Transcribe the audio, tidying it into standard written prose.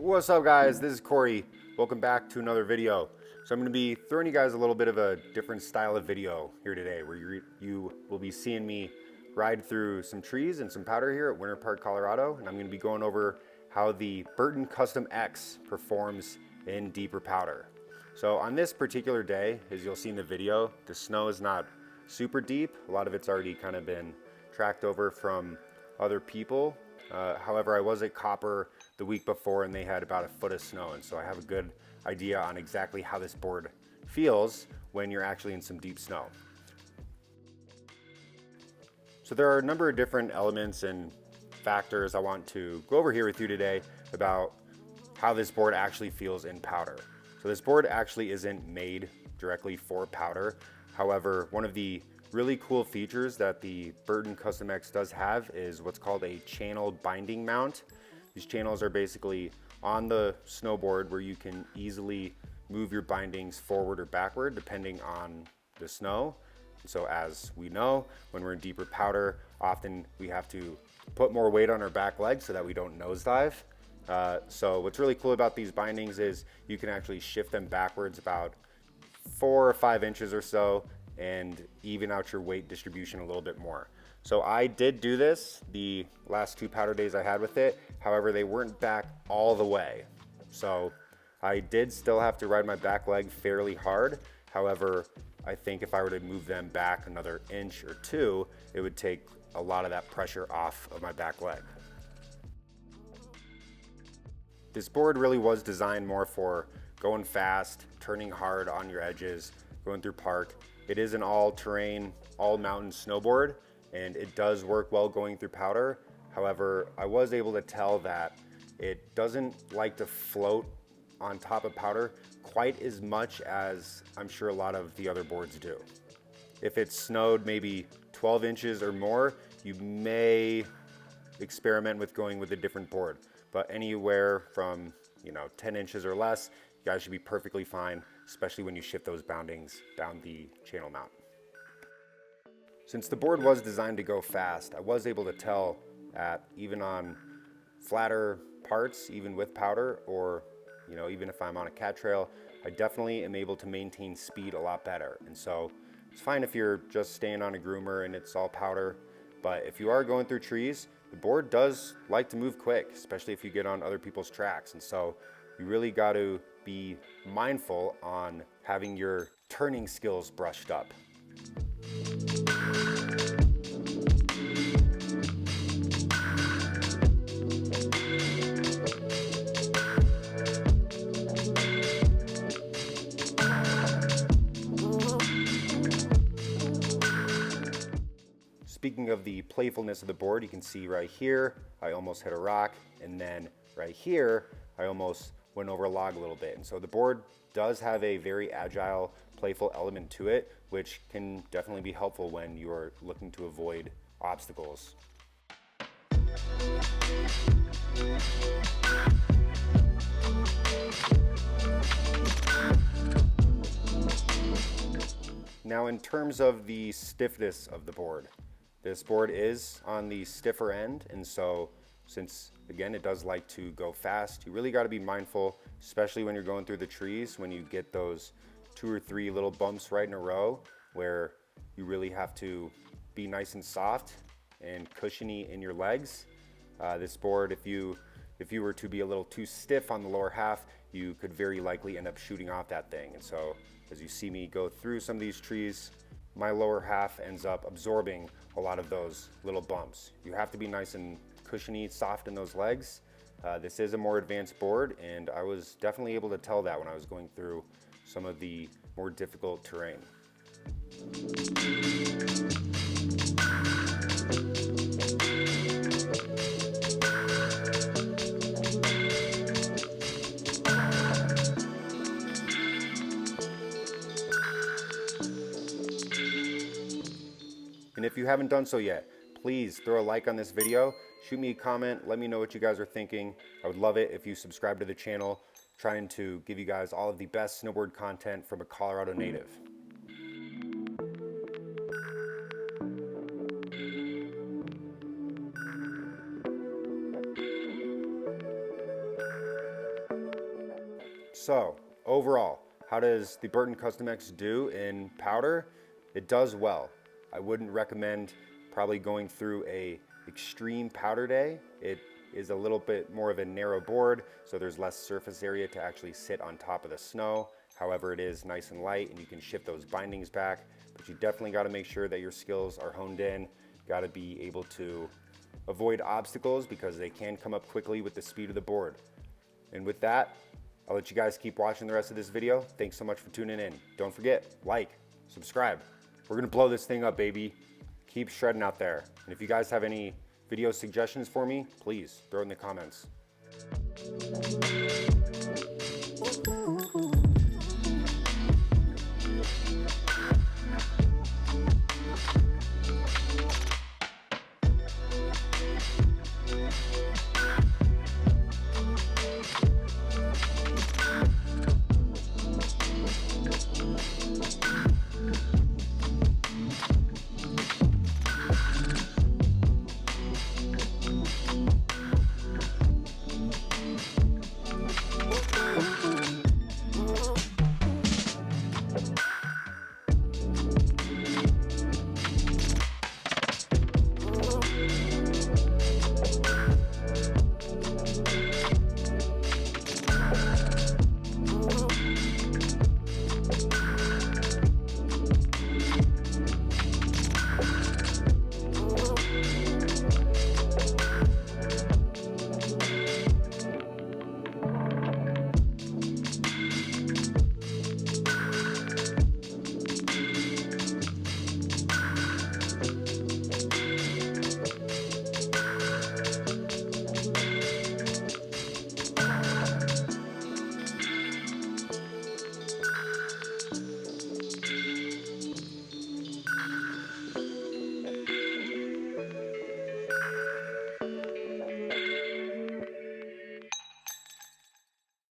What's up guys, this is Corey. Welcome back to another video. So I'm going to be throwing you guys a little bit of a different style of video here today where you will be seeing me ride through some trees and some powder here at Winter Park, Colorado. And I'm going to be going over how the Burton Custom X performs in deeper powder. So on this particular day, as you'll see in the video, the snow is not super deep. A lot of it's already kind of been tracked over from other people. However, I was at Copper the week before and they had about a foot of snow, and so I have a good idea on exactly how this board feels when you're actually in some deep snow. So there are a number of different elements and factors I want to go over here with you today about how this board actually feels in powder. So this board actually isn't made directly for powder. However, one of the really cool features that the Burton Custom X does have is what's called a channeled binding mount. These channels are basically on the snowboard where you can easily move your bindings forward or backward depending on the snow. So as we know, when we're in deeper powder, often we have to put more weight on our back leg so that we don't nosedive. So what's really cool about these bindings is you can actually shift them backwards about 4 or 5 inches or so and even out your weight distribution a little bit more. So I did do this the last 2 powder days I had with it. However, they weren't back all the way. So I did still have to ride my back leg fairly hard. However, I think if I were to move them back another inch or 2, it would take a lot of that pressure off of my back leg. This board really was designed more for going fast, turning hard on your edges, going through park. It is an all-terrain, all-mountain snowboard, and it does work well going through powder. However, I was able to tell that it doesn't like to float on top of powder quite as much as I'm sure a lot of the other boards do. If it's snowed maybe 12 inches or more, you may experiment with going with a different board. But anywhere from 10 inches or less, you guys should be perfectly fine, especially when you shift those boundings down the channel mount. Since the board was designed to go fast, I was able to tell at even on flatter parts, even with powder, or even if I'm on a cat trail, I definitely am able to maintain speed a lot better. And so it's fine if you're just staying on a groomer and it's all powder, but if you are going through trees, the board does like to move quick, especially if you get on other people's tracks. And so you really got to be mindful on having your turning skills brushed up. Speaking of the playfulness of the board, you can see right here, I almost hit a rock, and then right here, I almost went over a log a little bit. And so the board does have a very agile, playful element to it, which can definitely be helpful when you're looking to avoid obstacles. Now in terms of the stiffness of the board, this board is on the stiffer end, and so since again it does like to go fast, you really got to be mindful, especially when you're going through the trees, when you get those 2 or 3 little bumps right in a row where you really have to be nice and soft and cushiony in your legs. This board, if you were to be a little too stiff on the lower half, you could very likely end up shooting off that thing. And so as you see me go through some of these trees, my lower half ends up absorbing a lot of those little bumps. You have to be nice and cushiony, soft in those legs. This is a more advanced board, and I was definitely able to tell that when I was going through some of the more difficult terrain. And if you haven't done so yet, please throw a like on this video, shoot me a comment, let me know what you guys are thinking. I would love it if you subscribe to the channel, trying to give you guys all of the best snowboard content from a Colorado native. So overall, how does the Burton Custom X do in powder? It does well. I wouldn't recommend probably going through a extreme powder day. It is a little bit more of a narrow board, so there's less surface area to actually sit on top of the snow. However, it is nice and light and you can shift those bindings back, but you definitely got to make sure that your skills are honed in. Got to be able to avoid obstacles because they can come up quickly with the speed of the board. And with that, I'll let you guys keep watching the rest of this video. Thanks so much for tuning in. Don't forget, like, subscribe. We're gonna blow this thing up, baby. Keep shredding out there. And if you guys have any video suggestions for me, please throw it in the comments.